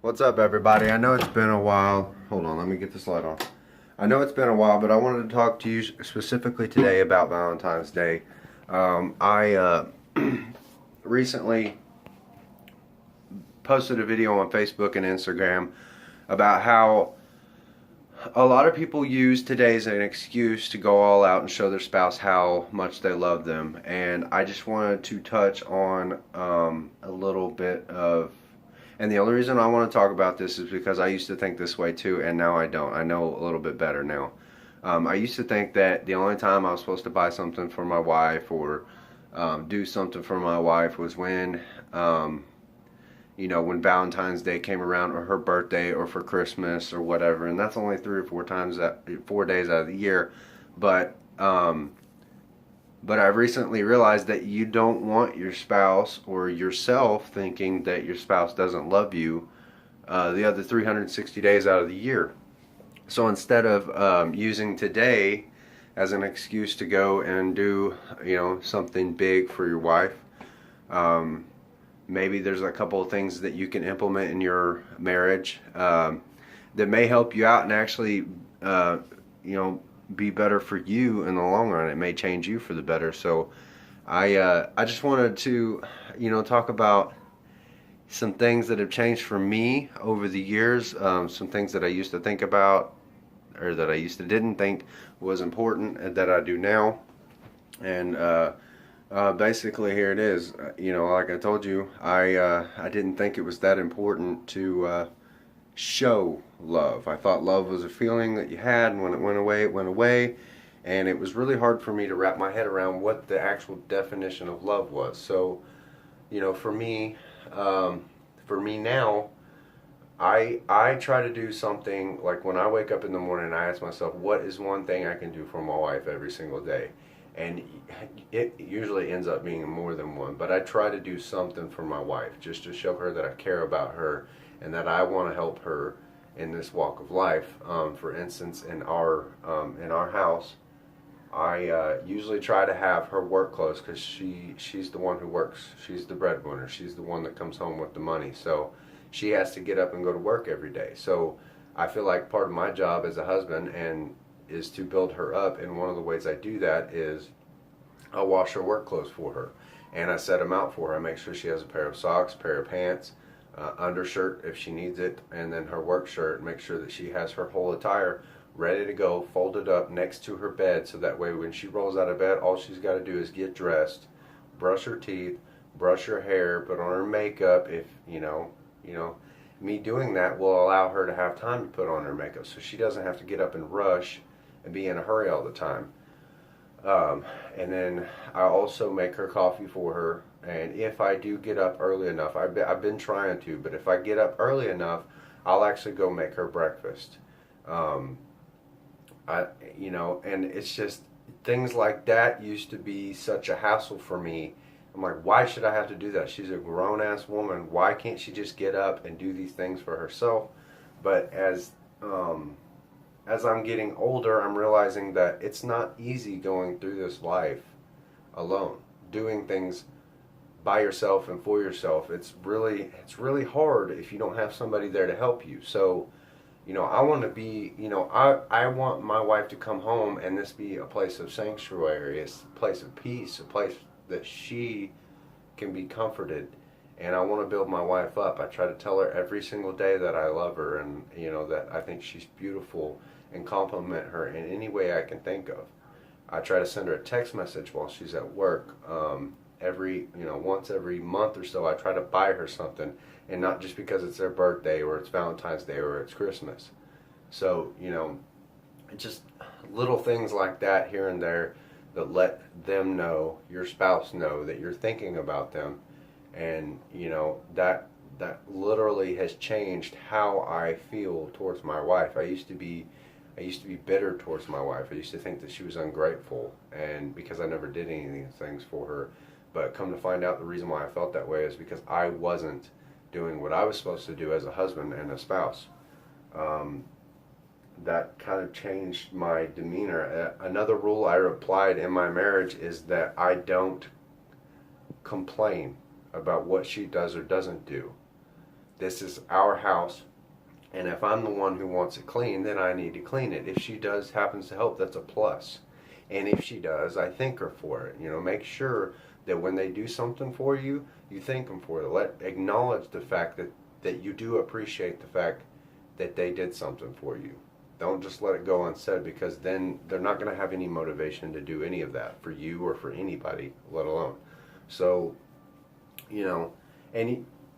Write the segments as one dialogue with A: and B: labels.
A: What's up, everybody? I know it's been a while. Hold on, let me get this light on. I know it's been a while, but I wanted to talk to you specifically today about Valentine's Day. I recently posted a video on Facebook and Instagram about how a lot of people use today as an excuse to go all out and show their spouse how much they love them. And I just wanted to touch on a little bit of, and the only reason I want to talk about this is because I used to think this way too, and now I don't. I know a little bit better now. I used to think that the only time I was supposed to buy something for my wife or do something for my wife was when when Valentine's Day came around, or her birthday, or for Christmas, or whatever. And that's only 4 days out of the year. But I've recently realized that you don't want your spouse or yourself thinking that your spouse doesn't love you the other 360 days out of the year. So instead of using today as an excuse to go and do something big for your wife, maybe there's a couple of things that you can implement in your marriage that may help you out and actually be better for you in the long run. It may change you for the better. So I just wanted to talk about some things that have changed for me over the years, some things that I used to think about, or that I used to didn't think was important, and that I do now. And basically, here it is. Like I told you, I didn't think it was that important to show love. I thought love was a feeling that you had, and when it went away, it went away. And it was really hard for me to wrap my head around what the actual definition of love was. So, for me now, I try to do something like when I wake up in the morning, I ask myself, what is one thing I can do for my wife every single day? And it usually ends up being more than one, but I try to do something for my wife just to show her that I care about her and that I want to help her in this walk of life. For instance, in our house, I usually try to have her work clothes because she's the one who works. She's the breadwinner. She's the one that comes home with the money. So she has to get up and go to work every day. So I feel like part of my job as a husband is to build her up, and one of the ways I do that is I wash her work clothes for her, and I set them out for her. I make sure she has a pair of socks, pair of pants, undershirt if she needs it, and then her work shirt. Make sure that she has her whole attire ready to go, folded up next to her bed, so that way when she rolls out of bed, all she's got to do is get dressed, brush her teeth, brush her hair, put on her makeup. If me doing that will allow her to have time to put on her makeup, so she doesn't have to get up and rush and be in a hurry all the time. And then I also make her coffee for her. And if I do get up early enough, I've been trying to, but if I get up early enough, I'll actually go make her breakfast. And it's just things like that used to be such a hassle for me. I'm like, why should I have to do that? She's a grown-ass woman. Why can't she just get up and do these things for herself? But as I'm getting older, I'm realizing that it's not easy going through this life alone, doing things by yourself and for yourself. It's really hard if you don't have somebody there to help you. So, I want to be, I want my wife to come home and this be a place of sanctuary, a place of peace, a place that she can be comforted. And I want to build my wife up. I try to tell her every single day that I love her, and that I think she's beautiful, and compliment her in any way I can think of. I try to send her a text message while she's at work. Once every month or so, I try to buy her something, and not just because it's their birthday or it's Valentine's Day or it's Christmas. So, just little things like that here and there that let them know, your spouse know, that you're thinking about them. And that literally has changed how I feel towards my wife. I used to be bitter towards my wife. I used to think that she was ungrateful, and because I never did any of these things for her. But come to find out, the reason why I felt that way is because I wasn't doing what I was supposed to do as a husband and a spouse. That kind of changed my demeanor. Another rule I applied in my marriage is that I don't complain about what she does or doesn't do. This is our house, and if I'm the one who wants it clean, then I need to clean it. If she does happens to help, that's a plus. And if she does, I thank her for it. You know, make sure that when they do something for you, you thank them for it. Acknowledge the fact that you do appreciate the fact that they did something for you. Don't just let it go unsaid, because then they're not going to have any motivation to do any of that for you or for anybody, let alone. So, you know,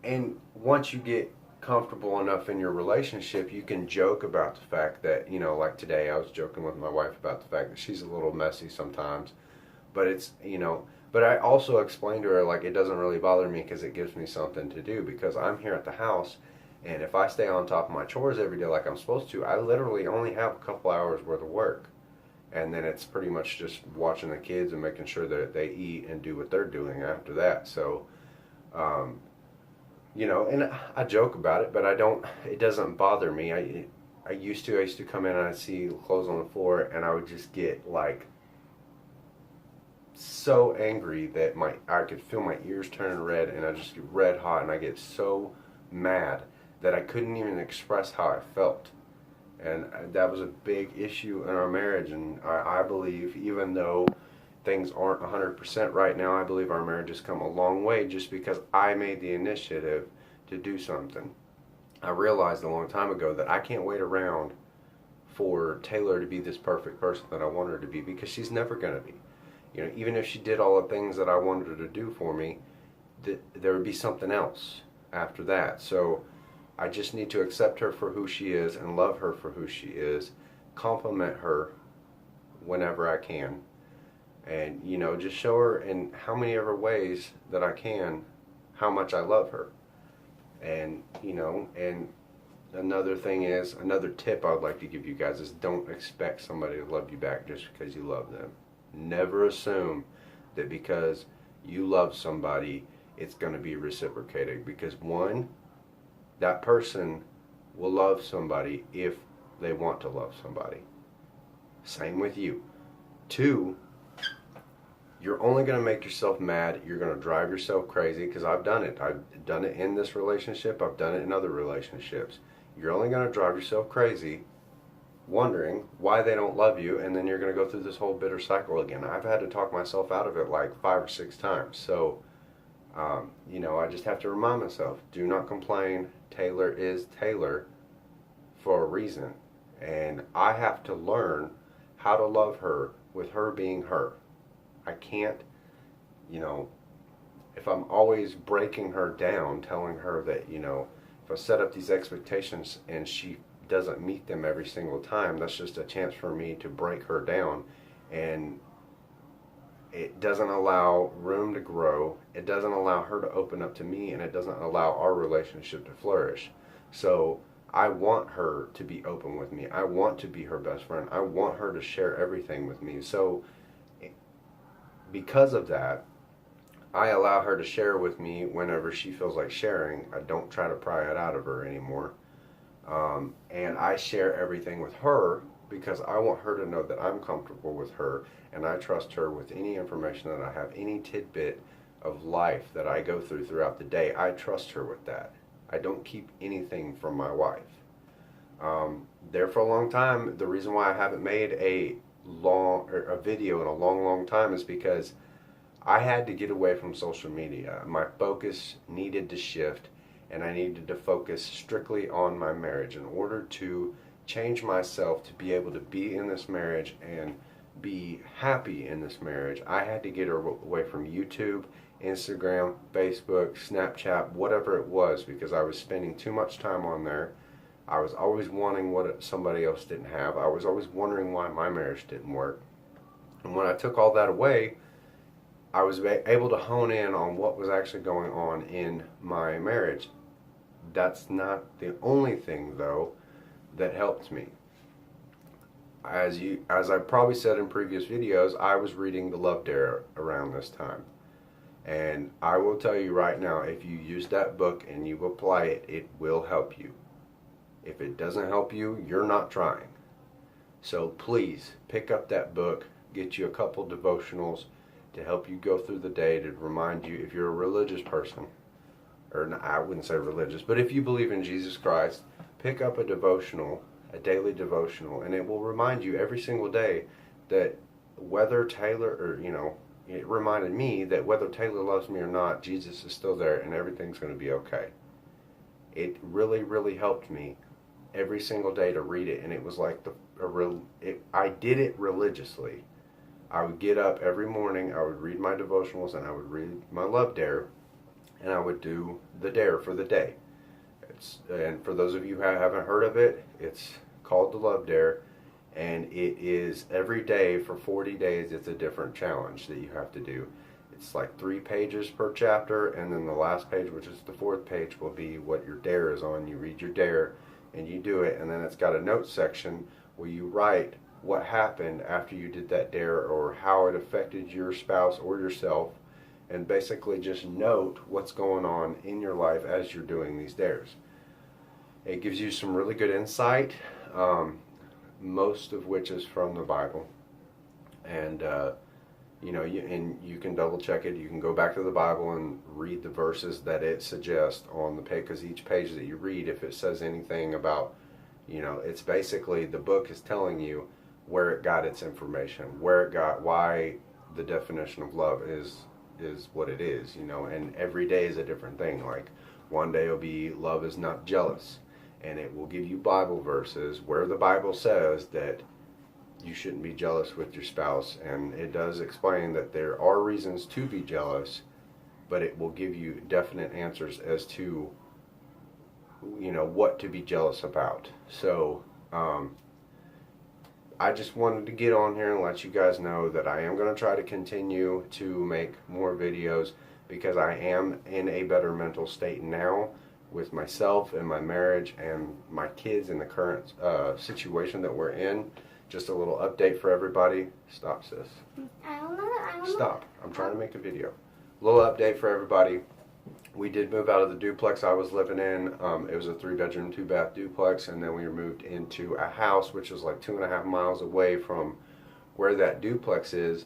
A: and once you get comfortable enough in your relationship, you can joke about the fact that, you know, like today I was joking with my wife about the fact that she's a little messy sometimes, but it's, you know, but I also explained to her, like, it doesn't really bother me because it gives me something to do, because I'm here at the house, and if I stay on top of my chores every day like I'm supposed to, I literally only have a couple hours worth of work. And then it's pretty much just watching the kids and making sure that they eat and do what they're doing after that. So, you know, and I joke about it, but it doesn't bother me. I used to come in and I'd see clothes on the floor, and I would just get like so angry that I could feel my ears turning red, and I just get red hot, and I get so mad that I couldn't even express how I felt. And that was a big issue in our marriage, and I believe, even though things aren't 100% right now, I believe our marriage has come a long way just because I made the initiative to do something. I realized a long time ago that I can't wait around for Taylor to be this perfect person that I want her to be, because she's never going to be. You know, even if she did all the things that I wanted her to do for me, there would be something else after that. So I just need to accept her for who she is and love her for who she is, compliment her whenever I can, and, you know, just show her in how many other ways that I can how much I love her. And, you know, and another tip I would like to give you guys is, don't expect somebody to love you back just because you love them. Never assume that because you love somebody, it's going to be reciprocated, because one, that person will love somebody if they want to love somebody. Same with you. Two, you're only going to make yourself mad. You're going to drive yourself crazy, because I've done it. I've done it in this relationship. I've done it in other relationships. You're only going to drive yourself crazy wondering why they don't love you, and then you're going to go through this whole bitter cycle again. I've had to talk myself out of it like 5 or 6 times. So, you know, I just have to remind myself, do not complain. Taylor is Taylor for a reason. And I have to learn how to love her with her being her. I can't, you know, if I'm always breaking her down, telling her that, you know, if I set up these expectations and she doesn't meet them every single time, that's just a chance for me to break her down, and it doesn't allow room to grow. It doesn't allow her to open up to me, and it doesn't allow our relationship to flourish. So I want her to be open with me. I want to be her best friend. I want her to share everything with me. So because of that, I allow her to share with me whenever she feels like sharing. I don't try to pry it out of her anymore. And I share everything with her because I want her to know that I'm comfortable with her, and I trust her with any information that I have, any tidbit of life that I go through throughout the day. I trust her with that. I don't keep anything from my wife. There for a long time, the reason why I haven't made a video in a long time is because I had to get away from social media. My focus needed to shift, and I needed to focus strictly on my marriage. In order to change myself to be able to be in this marriage and be happy in this marriage, I had to get away from YouTube, Instagram, Facebook, Snapchat, whatever it was, because I was spending too much time on there. I was always wanting what somebody else didn't have. I was always wondering why my marriage didn't work. And when I took all that away, I was able to hone in on what was actually going on in my marriage. That's not the only thing, though, that helped me. As I probably said in previous videos, I was reading The Love Dare around this time. And I will tell you right now, if you use that book and you apply it, it will help you. If it doesn't help you, you're not trying. So please, pick up that book, get you a couple devotionals to help you go through the day, to remind you, if you're a religious person, or I wouldn't say religious, but if you believe in Jesus Christ, pick up a devotional, a daily devotional, and it will remind you every single day that whether Taylor, or it reminded me that whether Taylor loves me or not, Jesus is still there and everything's going to be okay. It really, really helped me every single day to read it, and it was like I did it religiously. I would get up every morning, I would read my devotionals, and I would read my love dare, and I would do the dare for the day. And for those of you who haven't heard of it, it's called the Love Dare, and it is every day for 40 days. It's a different challenge that you have to do. It's like 3 pages per chapter, and then the last page, which is the 4th page, will be what your dare is on. You read your dare and you do it, and then it's got a notes section where you write what happened after you did that dare, or how it affected your spouse or yourself, and basically just note what's going on in your life as you're doing these dares. It gives you some really good insight, most of which is from the Bible, and you can double check it. You can go back to the Bible and read the verses that it suggests on the page, because each page that you read, if it says anything about, it's basically the book is telling you where it got its information, why the definition of love is what it is, and every day is a different thing. Like one day will be love is not jealous, and it will give you Bible verses where the Bible says that you shouldn't be jealous with your spouse, and it does explain that there are reasons to be jealous, but it will give you definite answers as to what to be jealous about. So I just wanted to get on here and let you guys know that I am going to try to continue to make more videos, because I am in a better mental state now with myself and my marriage and my kids in the current situation that we're in. Just a little update for everybody. Stop, sis.
B: I don't know.
A: Stop. I'm trying to make a video. A little update for everybody. We did move out of the duplex I was living in. It was a 3-bedroom, 2-bath duplex, and then we moved into a house which is like 2.5 miles away from where that duplex is,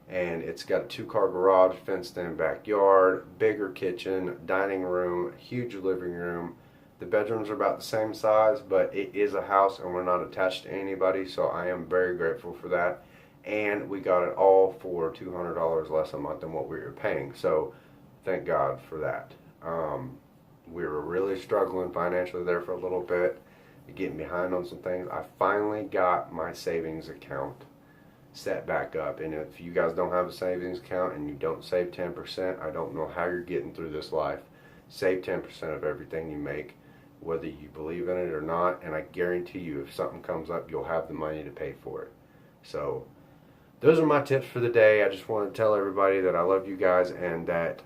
A: and it's got a 2-car garage, fenced-in backyard, bigger kitchen, dining room, huge living room. The bedrooms are about the same size, but it is a house and we're not attached to anybody, so I am very grateful for that. And we got it all for $200 less a month than what we were paying, so thank God for that. We were really struggling financially there for a little bit, getting behind on some things. I finally got my savings account set back up, and if you guys don't have a savings account and you don't save 10%, I don't know how you're getting through this life. Save 10% of everything you make, whether you believe in it or not, and I guarantee you if something comes up, you'll have the money to pay for it. So those are my tips for the day. I just want to tell everybody that I love you guys, and that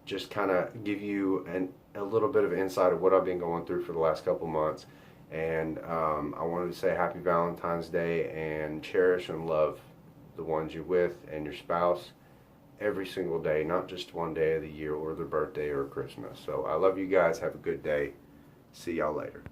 A: just kind of give you a little bit of insight of what I've been going through for the last couple months. And I wanted to say happy Valentine's Day, and cherish and love the ones you're with and your spouse every single day, not just one day of the year or their birthday or Christmas. So I love you guys. Have a good day. See y'all later.